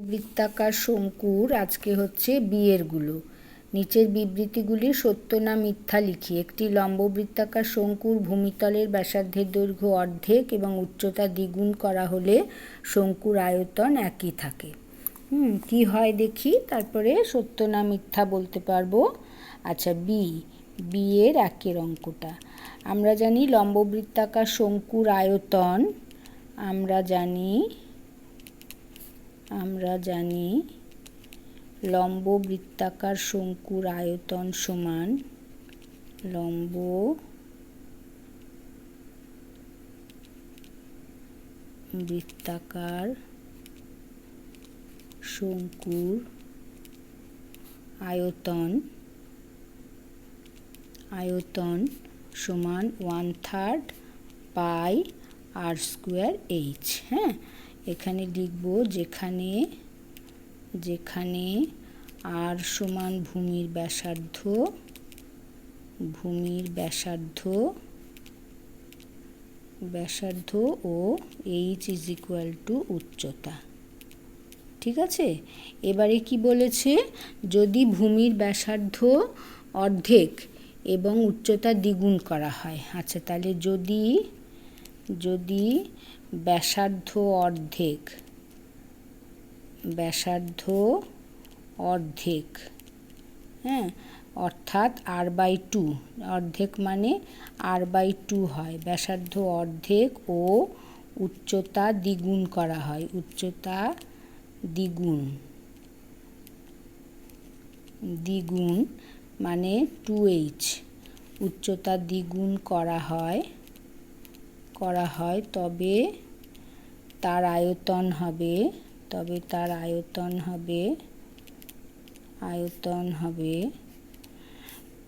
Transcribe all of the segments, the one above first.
বৃত্তাকার শঙ্কুর আজকে হচ্ছে বিয়েরগুলো। নিচের বিবৃতিগুলি সত্য না মিথ্যা লিখি। একটি লম্ববৃত্তাকার শঙ্কুর ভূমিতলের ব্যাসার্ধের দৈর্ঘ্য অর্ধেক এবং উচ্চতা দ্বিগুণ করা হলে শঙ্কুর আয়তন একই থাকে। কি হয় দেখি, তারপরে সত্য না মিথ্যা বলতে পারবো। আচ্ছা, বিয়ের একের অঙ্কটা আমরা জানি লম্ববৃত্তাকার শঙ্কুর আয়তন আমরা জানি লম্ব বৃত্তাকার শঙ্কুর আয়তন সমান লম্ব বৃত্তাকার শঙ্কুর আয়তন সমান 1/3 পাই r স্কোয়ার h। হ্যাঁ, এখানে লিখব যেখানে r সমান ভূমির ব্যাসার্ধ ও h ইজ ইকুয়াল টু উচ্চতা। ঠিক আছে, এবারে কি বলেছে, যদি ভূমির ব্যাসার্ধ অর্ধেক এবং উচ্চতা দ্বিগুণ করা হয়। আচ্ছা, তাহলে যদি ব্যাসার্ধ অর্ধেক হ্যাঁ, অর্থাৎ r/2, অর্ধেক মানে r/2 হয়, ব্যাসার্ধ অর্ধেক ও উচ্চতা দ্বিগুণ করা হয়, উচ্চতা দ্বিগুণ মানে 2h, উচ্চতা দ্বিগুণ করা হয় তবে তার আয়তন হবে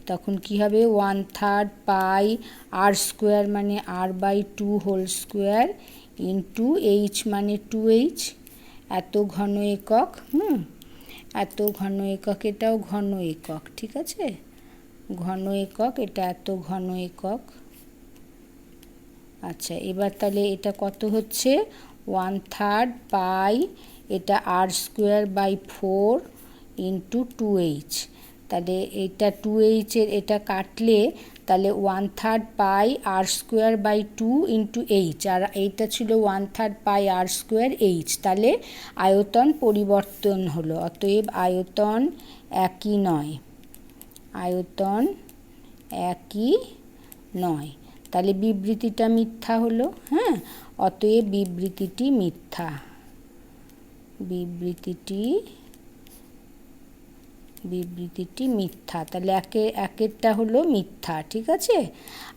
তখন কি হবে, 1/3 পাই r স্কোয়ার মানে r/2 whole square into h মানে 2h, এত ঘন একক। এত ঘন একক, এটাও ঘন একক। ঠিক আছে, ঘন একক, এটা এত ঘন একক। আচ্ছা, এবার তাহলে এটা কত হচ্ছে, 1/3 পাই, এটা r square by 4 into 2h। তাহলে এটা 2h এর এটা কাটলে তাহলে 1/3 pi r square by 2 into h, আর এইটা ছিল 1/3 পাই r স্কোয়ার h। তাহলে আয়তন পরিবর্তন হলো, অতএব আয়তন একই নয়। তাহলে বিবৃতিটা মিথ্যা হলো। হ্যাঁ, অতএব বিবৃতিটি মিথ্যা। তাহলে একেরটা হলো মিথ্যা। ঠিক আছে,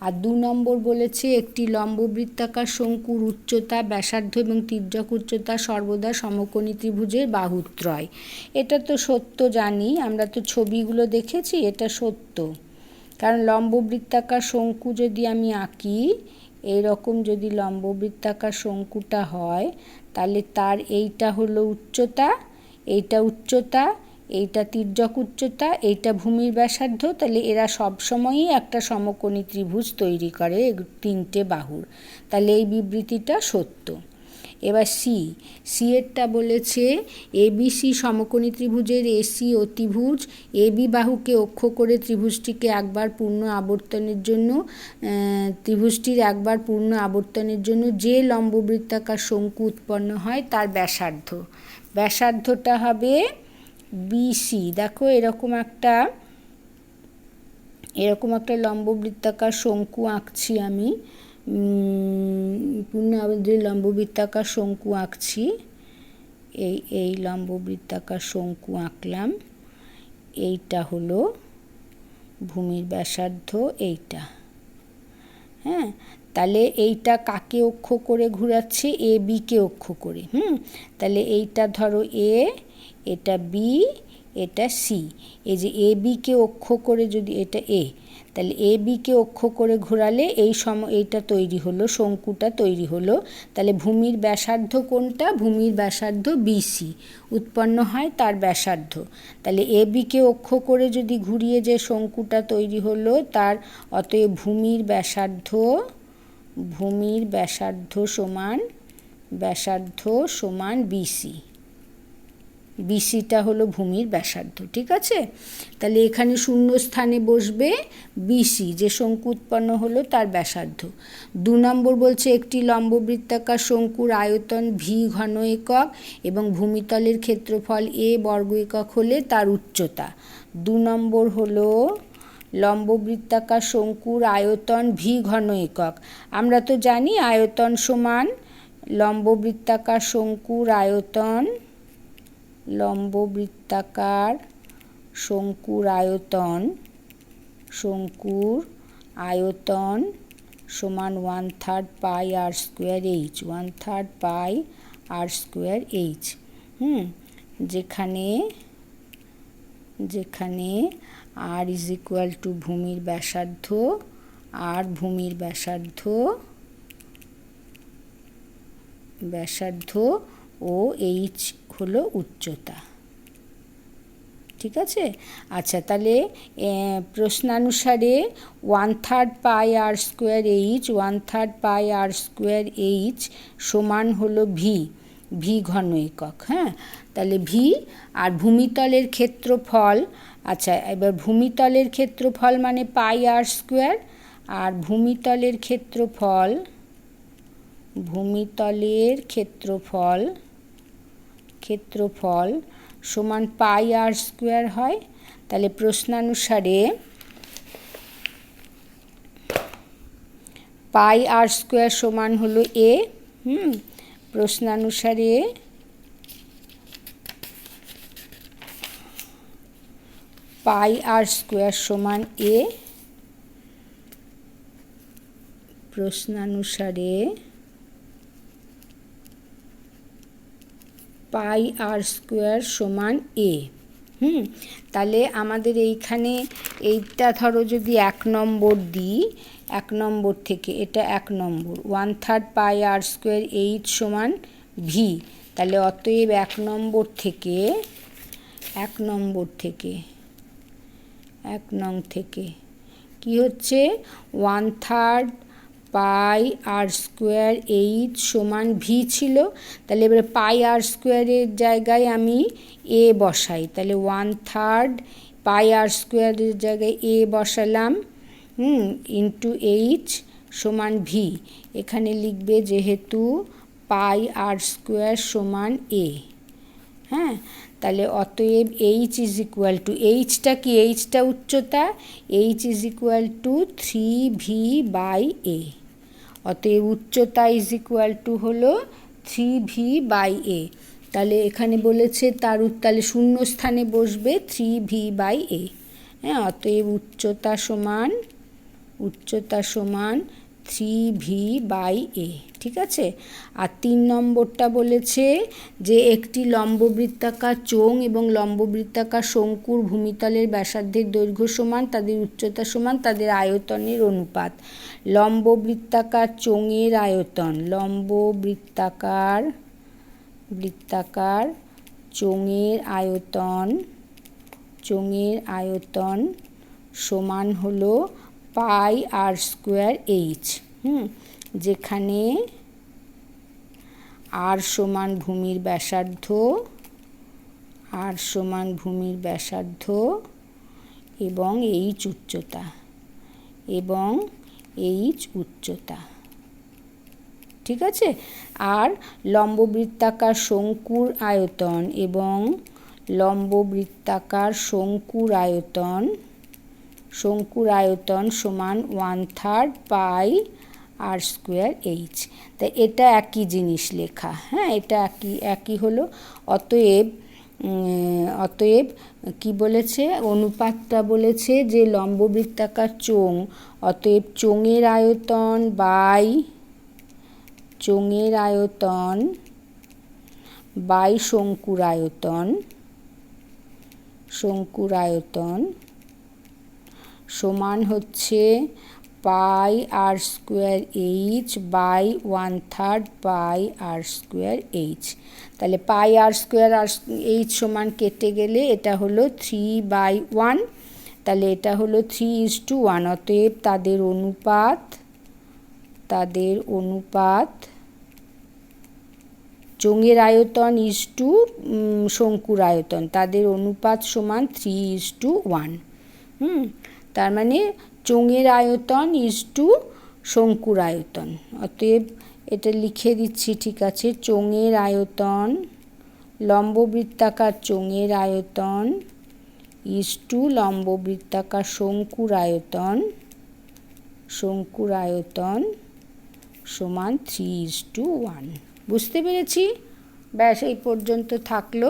আর 2 নম্বর বলেছে একটি লম্ববৃত্তাকার শঙ্কুর উচ্চতা, ব্যাসার্ধ এবং তির্যক উচ্চতা সর্বদা সমকোণী ত্রিভুজের বাহুত্রয়। এটা তো সত্য জানি, আমরা তো ছবিগুলো দেখেছি, এটা সত্য। কারণ লম্ববৃত্তাকার শঙ্কু যদি আমি আঁকি, এইরকম যদি লম্ববৃত্তাকার শঙ্কুটা হয়, তাহলে তার এইটা হলো উচ্চতা, এইটা তির্যক উচ্চতা, এইটা ভূমির ব্যাসার্ধ, তাহলে এরা সবসময়ই একটা সমকোণী ত্রিভুজ তৈরি করে, 3টে বাহুর। তাহলে এই বিবৃতিটা সত্য। এবার সি এরটা বলেছে ABC সমকোণী ত্রিভুজের AC অতিভুজ AB বাহুকে অক্ষ করে ত্রিভুজটির একবার পূর্ণ আবর্তনের জন্য যে লম্ববৃত্তাকার শঙ্কু উৎপন্ন হয় তার ব্যাসার্ধটা হবে BC। দেখো, এরকম একটা লম্ববৃত্তাকার শঙ্কু আঁকছি আমি, পূর্ণ আবর্তনের লম্ববৃত্তাকার শঙ্কু আঁকছি। এই লম্ববৃত্তাকার শঙ্কু আঁকলাম, এইটা হলো ভূমির ব্যাসার্ধ, এইটা। হ্যাঁ, তাহলে এইটা কাকে অক্ষ করে ঘুরাচ্ছে, ABকে অক্ষ করে। তাহলে এইটা ধরো A, এটা B, এটা C। এই যে ABকে অক্ষ করে, যদি এটা A, তাহলে ABকে অক্ষ করে ঘোরালে এইটা তৈরি হলো, শঙ্কুটা তৈরি হলো। তাহলে ভূমির ব্যাসার্ধ কোনটা, ভূমির ব্যাসার্ধ BC উৎপন্ন হয়, তার ব্যাসার্ধ। তাহলে ABকে অক্ষ করে যদি ঘুরিয়ে যে শঙ্কুটা তৈরি হলো, তার অতএব ভূমির ব্যাসার্ধ সমান BC। বিসিটা হলো ভূমির ব্যাসার্ধ। ঠিক আছে, তাহলে এখানে শূন্য স্থানে বসবে বিসি, যে শঙ্কু উৎপন্ন হলো তার ব্যাসার্ধ। 2 নম্বর বলছে একটি লম্ববৃত্তাকার শঙ্কুর আয়তন ভি ঘন একক এবং ভূমিতলের ক্ষেত্রফল এ বর্গ একক হলে তার উচ্চতা। 2 নম্বর হলো লম্ববৃত্তাকার শঙ্কুর আয়তন ভি ঘন একক। আমরা তো জানি আয়তন সমান লম্ববৃত্তাকার শঙ্কুর আয়তন, লম্ববৃত্তাকার শঙ্কুর আয়তন সমান 1/3 pi r square H, 1/3 pi r square H. যেখানে আর ইজ ইকুয়াল টু ভূমির ব্যাসার্ধ, আর ভূমির ব্যাসার্ধ ও এইচ হলো উচ্চতা। ঠিক আছে, আচ্ছা তাহলে প্রশ্নানুসারে 1/3 pi r square H, 1/3 pi r square H সমান হলো ভি ঘন একক। হ্যাঁ, তাহলে ভি আর ভূমিতলের ক্ষেত্রফল, আচ্ছা এবার ভূমিতলের ক্ষেত্রফল মানে পাই আর স্কোয়ার, আর ভূমিতলের ক্ষেত্রফল সমান পাই আর স্কোয়ার হয়। তাহলে প্রশ্নানুসারে পাই আর স্কোয়ার সমান হলো এ। প্রশ্নানুসারে পাই আর স্কোয়ার সমান এ, প্রশ্নানুসারে পাই আর স্কোয়ার সমান এ। তাহলে আমাদের এইখানে এইটা ধরো যদি 1 নম্বর দিই, 1 নম্বর থেকে এটা 1 নম্বর, 1/3 পাই আর স্কোয়ার এইচ সমান ভি। তাহলে অতএব 1 নম্বর থেকে কি হচ্ছে 1/3 পাই আর স্কোয়ার এইচ সমান ভি ছিল। তাহলে এবারে পাই আর স্কোয়ারের জায়গায় আমি এ বসাই, তাহলে 1/3 পাই আর স্কোয়ারের জায়গায় এ বসালাম, ইন্টু এইচ সমান ভি। এখানে লিখবে যেহেতু পাই আর স্কোয়ার সমান এ। হ্যাঁ, তাহলে অতএব এইচ ইজ ইকুয়াল টু, এইচটা কি, এইচটা উচ্চতা, H is equal to 3v by A. অতএব উচ্চতা ইজ ইকুয়াল টু হলো 3v বাই এ। তাহলে এখানে বলেছে তাহলে শূন্য স্থানে বসবে 3v বাই এ। হ্যাঁ, অতএব উচ্চতা সমান 3v বাই এ। ঠিক আছে, আর 3 নম্বরটা বলেছে যে একটি লম্ববৃত্তাকার চোঙ এবং লম্ববৃত্তাকার শঙ্কুর ভূমিতলের ব্যাসার্ধের দৈর্ঘ্য সমান, তাদের উচ্চতা সমান, তাদের আয়তনের অনুপাত। লম্ববৃত্তাকার চোঙের আয়তন, লম্ববৃত্তাকার চোঙের আয়তন সমান হলো পাই আর স্কোয়ার এইচ। যেখানে আর সমান ভূমির ব্যাসার্ধ এবং এইচ উচ্চতা। ঠিক আছে, আর লম্ববৃত্তাকার শঙ্কুর আয়তন এবং লম্ববৃত্তাকার শঙ্কুর আয়তন সমান 1/3 পাই আর স্কোয়ার এইচ। তাই এটা একই জিনিস লেখা। হ্যাঁ, এটা একই হলো। অতএব কি বলেছে, অনুপাতটা বলেছে যে লম্ববৃত্তাকার চোঙ, অতএব চোঙের আয়তন বাই শঙ্কুর আয়তন সমান হচ্ছে pi r square H by 1/3 pi r square H. তাহলে পাই আর স্কোয়ার আর এইচ সমান কেটে গেলে এটা হলো 3/1, তাহলে এটা হলো 3:1। অতএব তাদের অনুপাত চোঙের আয়তন ইজ টু শঙ্কুর আয়তন, তাদের অনুপাত সমান 3:1। তার মানে চোঙের আয়তন ইজ টু শঙ্কুর আয়তন। অতএব এটা লিখে দিচ্ছি, ঠিক আছে। চোঙের আয়তন, লম্ববৃত্তাকার চোঙের আয়তন ইজ টু লম্ববৃত্তাকার শঙ্কুর আয়তন সমান 3:1। বুঝতে পেরেছি? ব্যাস এই পর্যন্ত থাকলো।